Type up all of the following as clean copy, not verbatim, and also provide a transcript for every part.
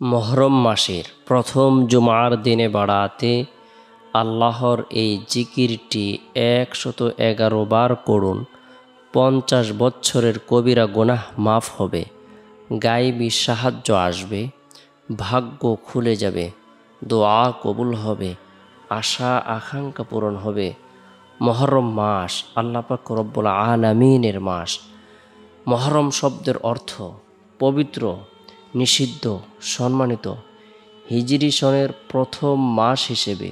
মহরম মাসের প্রথম জুমার দিনে বাড়াতে আল্লাহর এই জিকিরটি ১১১ বার করুন। ৫০ বছরের কবিরা গুনাহ মাফ হবে, গায়েবী সাহায্য আসবে, ভাগ্য খুলে যাবে, দোয়া কবুল হবে, আশা আকাঙ্ক্ষা পূরণ হবে। মহরম মাস আল্লাহ পাক রব্বুল আলামিনের মাস। মহরম শব্দের অর্থ পবিত্র, নিষিদ্ধ, সম্মানিত। হিজরি সনের প্রথম মাস হিসেবে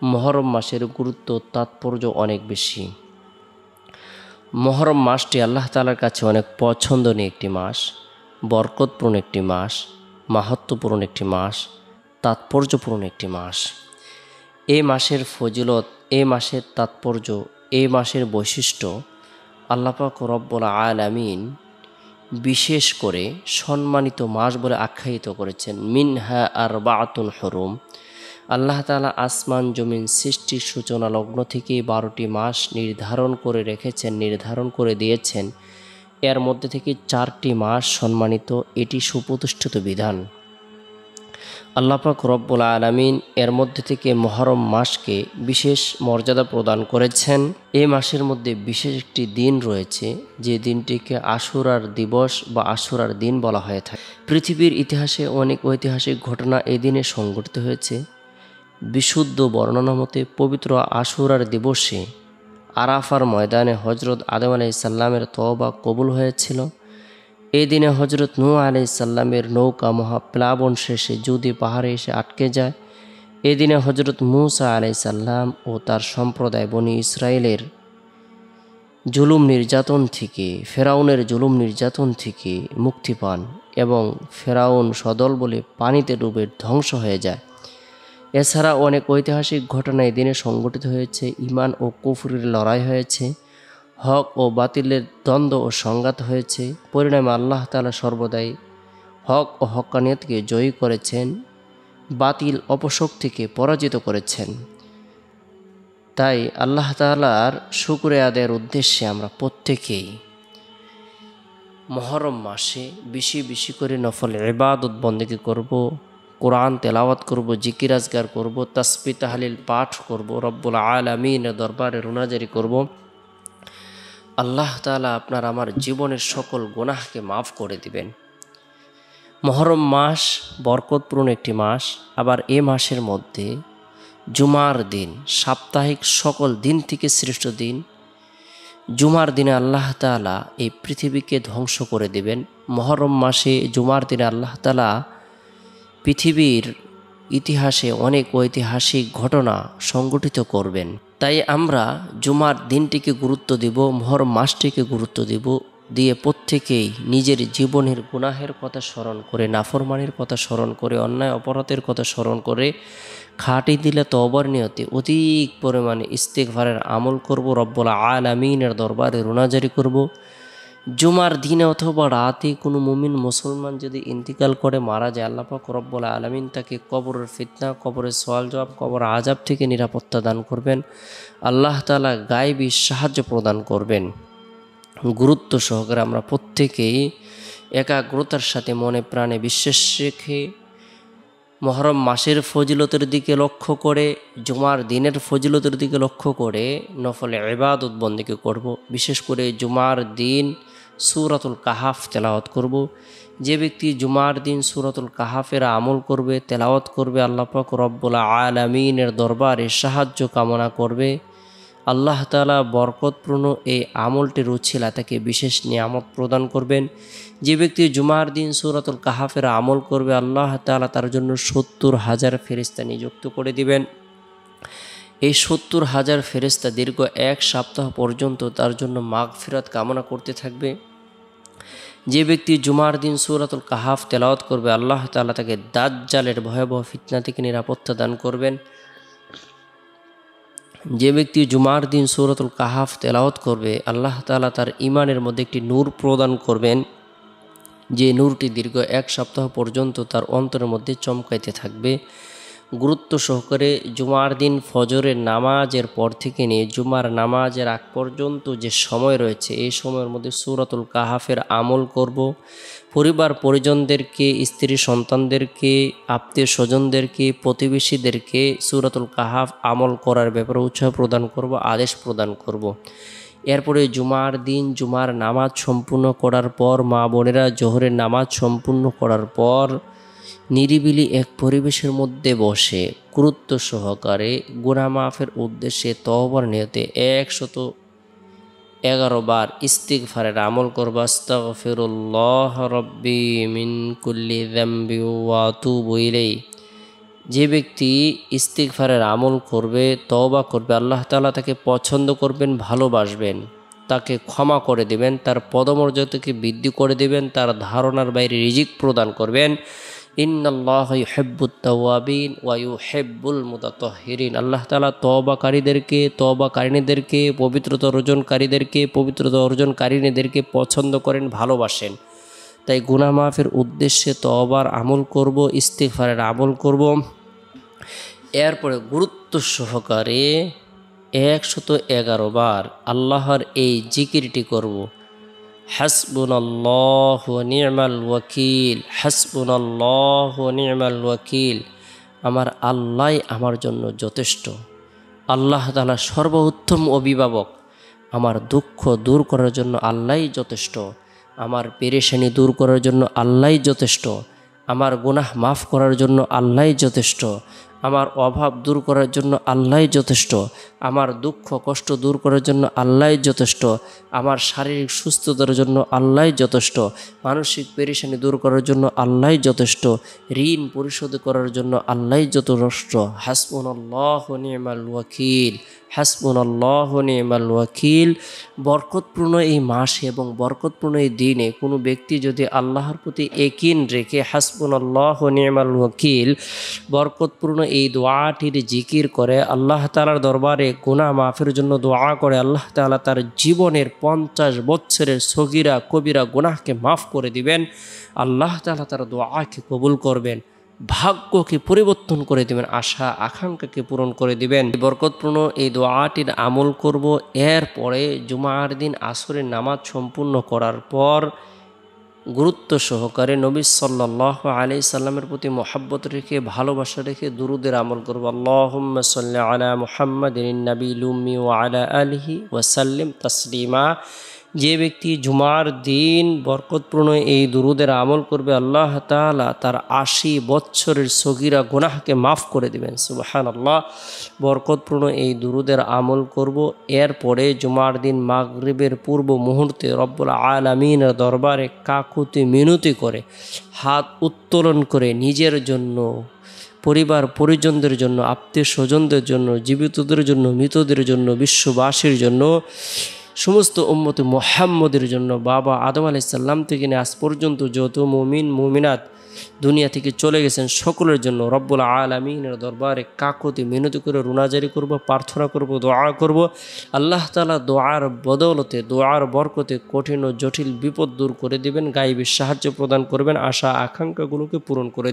মহরম মাসের গুরুত্ব তাৎপর্য অনেক বেশি। মহরম মাসটি আল্লাহ তাআলার কাছে অনেক পছন্দনীয় একটি মাস, বরকতপূর্ণ একটি মাস, মাহাত্ম্যপূর্ণ একটি মাস, তাৎপর্যপূর্ণ একটি মাস। এই মাসের ফজিলত, এই মাসের তাৎপর্য, এই মাসের বৈশিষ্ট্য আল্লাহ পাক রব্বুল আলামিন বিশেষ করে সম্মানিত মাস বলে আখ্যায়িত করেছেন। মিনহা আরবাআতুন হুরুম। আল্লাহ তাআলা আসমান জমিন সৃষ্টির সূচনা লগ্ন থেকে ১২টি মাস নির্ধারণ করে রেখেছেন, নির্ধারণ করে দিয়েছেন। এর মধ্যে থেকে 4টি মাস সম্মানিত, এটি সুপ্রতিষ্ঠিত বিধান। আল্লাহ পাক রব্বুল আলামিন এর মধ্যে থেকে মহরম মাসকে বিশেষ মর্যাদা প্রদান করেছেন। এই মাসের মধ্যে বিশেষ একটি দিন রয়েছে, যে দিনটিকে আশুরার দিবস বা আশুরার দিন বলা হয়ে থাকে। পৃথিবীর ইতিহাসে অনেক ঐতিহাসিক ঘটনা এই দিনে সংঘটিত হয়েছে। বিশুদ্ধ বর্ণনা মতে পবিত্র আশুরার দিবসে আরাফার ময়দানে হজরত আদম আলাইহিস সালামের তওবা কবুল হয়েছিল। এই দিনে হজরত নূহ আলাইহিস সালামের নৌকা মহাপ্লাবন শেষে জুদি পাহাড়ে এসে আটকে যায়। এই দিনে হজরত মূসা আলাইহিস সালাম ও তার সম্প্রদায় বনি ইসরায়েলের জুলুম নির্যাতন থেকে, ফেরাউনের জুলুম নির্যাতন থেকে মুক্তি পান এবং ফেরাউন সদল বলে পানিতে ডুবে ধ্বংস হয়ে যায়। এছাড়া অনেক ঐতিহাসিক ঘটনা এই দিনে সংঘটিত হয়েছে। ঈমান ও কুফরের লড়াই হয়েছে, হক ও বাতিলের দ্বন্দ্ব ও সংঘাত হয়েছে। পরিণামে আল্লাহ তাআলা সর্বদাই হক ও হক্কানিয়তকে জয়ী করেছেন, বাতিল অপশক্তিকে পরাজিত করেছেন। তাই আল্লাহ তাআলার শুকরিয়া আদায়ের উদ্দেশ্যে আমরা প্রত্যেকেই মহরম মাসে বেশি বেশি করে নফল ইবাদত বন্দেগী করব, কোরআন তেলাওয়াত করব, জিকির আজগার করব, তাসবিহ তাহলিল পাঠ করব, রব্বুল আলামিনের দরবারে রুনাজারি করব। আল্লাহ তাআলা আপনার আমার জীবনের সকল গুনাহকে মাফ করে দিবেন। মহরম মাস বরকতপূর্ণ একটি মাস। আবার এ মাসের মধ্যে জুমার দিন, সাপ্তাহিক সকল দিন থেকে শ্রেষ্ঠ দিন। জুমার দিনে আল্লাহ তাআলা এই পৃথিবীকে ধ্বংস করে দেবেন। মহরম মাসে জুমার দিনে আল্লাহ তাআলা পৃথিবীর ইতিহাসে অনেক ঐতিহাসিক ঘটনা সংঘটিত করবেন। তাই আমরা জুমার দিনটিকে গুরুত্ব দিব, মহরম মাসটিকে গুরুত্ব দিব, দিয়ে প্রত্যেকেই নিজের জীবনের গুনাহের কথা স্মরণ করে, নাফরমানির কথা স্মরণ করে, অন্যায় অপরাধের কথা স্মরণ করে খাঁটি দিলে তওবার নিয়তে অধিক পরিমাণে ইস্তিগফারের আমল করব, রব্বুল আলামিনের দরবারে রুনাজারি করব। জুমার দিনে অথবা রাতে কোনো মুমিন মুসলমান যদি ইন্তিকাল করে মারা যায়, আল্লাহ পাক রব্বুল আলামিন তাকে কবরের ফিতনা, কবরের সওয়াল জবাব, কবর আযাব থেকে নিরাপত্তা দান করবেন। আল্লাহ তাআলা গায়বী সাহায্য প্রদান করবেন। গুরুত্ব সহকারে আমরা প্রত্যেকেই একাগ্রতার সাথে মনে প্রাণে বিশ্বাস রেখে মহরম মাসের ফজিলতের দিকে লক্ষ্য করে, জুমার দিনের ফজিলতের দিকে লক্ষ্য করে নফল ইবাদত বন্দেগী করব। বিশেষ করে জুমার দিন সূরাতুল কাহাফ তেলাওয়াত করব। যে ব্যক্তি জুমার দিন সূরাতুল কাহাফের আমল করবে, তেলাওয়াত করবে, আল্লাহ পাক রব্বুল আলামিনের দরবারে সাহায্য কামনা করবে। আল্লাহ তাআলা বরকতপূর্ণ এই আমলটির উছিলা তাকে বিশেষ নিয়ামত প্রদান করবেন। যে ব্যক্তি জুমার দিন সূরাতুল কাহাফের আমল করবে, আল্লাহ তাআলা তার জন্য ৭০,০০০ ফেরেশতা নিযুক্ত করে দিবেন। এই ৭০,০০০ ফেরেশতা দীর্ঘ ১ সপ্তাহ পর্যন্ত তার জন্য মাগফিরাত কামনা করতে থাকবে। যে ব্যক্তি জুমার দিন সূরাতুল কাহাফ তেলাওয়াত করবে, আল্লাহ তাআলা তাকে দাজ্জালের ভয়াবহ ফিতনা থেকে নিরাপত্তা দান করবেন। যে ব্যক্তি জুমার দিন সূরাতুল কাহাফ তেলাওয়াত করবে, আল্লাহ তাআলা তার ঈমানের মধ্যে একটি নূর প্রদান করবেন, যে নূরটি দীর্ঘ ১ সপ্তাহ পর্যন্ত তার অন্তরের মধ্যে চমকাইতে থাকবে। গুরুত্ব সহকারে জুমার দিন ফজরের নামাজের পর থেকে নিয়ে জুমার নামাজের আগ পর্যন্ত যে সময় রয়েছে এই সময়ের মধ্যে সূরাতুল কাহাফের আমল করব। পরিবার পরিজনদেরকে, স্ত্রী সন্তানদেরকে, আত্মীয় স্বজনদেরকে, প্রতিবেশীদেরকে সূরাতুল কাহাফ আমল করার ব্যাপারে উৎসাহ প্রদান করব, আদেশ প্রদান করব। এরপরে জুমার দিন জুমার নামাজ সম্পূর্ণ করার পর মা বোনেরা জোহরের নামাজ সম্পূর্ণ করার পর নিরিবিলি এক পরিবেশের মধ্যে বসে গুরুত্ব সহকারে গুনাহ মাফের উদ্দেশ্যে তওবার নিয়তে 111 বার ইস্তিগফারের আমল করব। আস্তাগফিরুল্লাহ রব্বি মিন কুল্লি যামবি ওয়া আতুবু ইলাইহি। যে ব্যক্তি ইস্তিগফারের আমল করবে, তওবা করবে, আল্লাহ তাআলা তাকে পছন্দ করবেন, ভালোবাসবেন, তাকে ক্ষমা করে দিবেন, তার পদমর্যাদাকে বৃদ্ধি করে দিবেন, তার ধারণার বাইরে রিজিক প্রদান করবেন। ইন্নাল্লাহা ইউহিব্বুত তাওয়াবিন ওয়া ইউহিব্বুল মুতাতাহহিরিন। আল্লাহ তাআলা তওবাকারীদেরকে, তওবাকারিনীদেরকে, পবিত্রতা অর্জনকারিনীদেরকে পছন্দ করেন, ভালোবাসেন। তাই গুনাহ মাফের উদ্দেশ্যে তওবার আমল করব, ইস্তিগফারের আমল করব। এরপরে গুরুত্ব সহকারে 111 বার আল্লাহর এই জিকিরটি করব। হাসবুনাল্লাহু ওয়া নি'মাল ওয়াকিল, হাসবুনাল্লাহু ওয়া নি'মাল ওয়াকিল। আমার আল্লাহই আমার জন্য যথেষ্ট। আল্লাহ তাআলা সর্বোত্তম অভিভাবক। আমার দুঃখ দূর করার জন্য আল্লাহই যথেষ্ট। আমার পেরেশানি দূর করার জন্য আল্লাহই যথেষ্ট। আমার গুনাহ মাফ করার জন্য আল্লাহই যথেষ্ট। আমার অভাব দূর করার জন্য আল্লাহই যথেষ্ট। আমার দুঃখ কষ্ট দূর করার জন্য আল্লাহই যথেষ্ট। আমার শারীরিক সুস্থতার জন্য আল্লাহই যথেষ্ট। মানসিক পেরেশানি দূর করার জন্য আল্লাহই যথেষ্ট। ঋণ পরিশোধ করার জন্য আল্লাহই যথেষ্ট। হাসবুনাল্লাহু ওয়া নি'মাল ওয়াকিল, হাসবুনাল্লাহু ওয়া নি'মাল ওয়াকিল। বরকতপূর্ণ এই মাসে এবং বরকতপূর্ণ এই দিনে কোনো ব্যক্তি যদি আল্লাহর প্রতি ইয়াকিন রেখে হাসবুনাল্লাহু ওয়া নি'মাল ওয়াকিল বরকতপূর্ণ এই দোয়াটির জিকির করে, আল্লাহ তাআলার দরবারে গুনাহ মাফের জন্য দোয়া করে, আল্লাহ তাআলা তার জীবনের 50 বছরের সগীরা কবিরা গুনাহকে মাফ করে দিবেন। আল্লাহ তাআলা তার দোয়াকে কবুল করবেন, ভাগ্যকে পরিবর্তন করে দিবেন, আশা আকাঙ্ক্ষাকে পূরণ করে দিবেন। বরকতপূর্ণ এই দোয়াটির আমল করব। এরপরে জুমার দিন আসরের নামাজ সম্পূর্ণ করার পর গুরুত্ব সহকারে নবী সাল্লাল্লাহু আলাইহি সাল্লামের প্রতি মহব্বত রেখে, ভালোবাসা রেখে দুরুদের আমল করব। আল্লাহুম্মা সাল্লি আলা মুহাম্মাদিন নাবিয়্যিল উম্মি ওয়া আলা আলিহি ওয়া সাল্লিম তাসলিমা। যে ব্যক্তি জুমার দিন বরকতপূর্ণ এই দুরুদের আমল করবে, আল্লাহ তাআলা তার 80 বছরের সগীরা গুনাহকে মাফ করে দিবেন। সুবহানাল্লাহ। বরকতপূর্ণ এই দুরুদের আমল করব। এরপরে জুমার দিন মাগরিবের পূর্ব মুহূর্তে রব্বুল আলামিনের দরবারে কাকুতি মিনতি করে, হাত উত্তোলন করে নিজের জন্য, পরিবার পরিজনদের জন্য, আত্মীয় স্বজনদের জন্য, জীবিতদের জন্য, মৃতদের জন্য, বিশ্ববাসীর জন্য, সমস্ত উম্মতে মুহাম্মদের জন্য, বাবা আদম আলাইহিস সালাম থেকে নিয়ে আজ পর্যন্ত যত মুমিন মুমিনাত দুনিয়া থেকে চলে গেছেন সকলের জন্য রব্বুল আলামিনের দরবারে কাকুতি মিনতি করে রুনাজারি করব, প্রার্থনা করব, দোয়া করব। আল্লাহ তাআলা দোয়ার বদৌলতে, দোয়ার বরকতে কঠিন ও জটিল বিপদ দূর করে দিবেন, গায়েবী সাহায্য প্রদান করবেন, আশা আকাঙ্ক্ষাগুলোকে পূরণ করে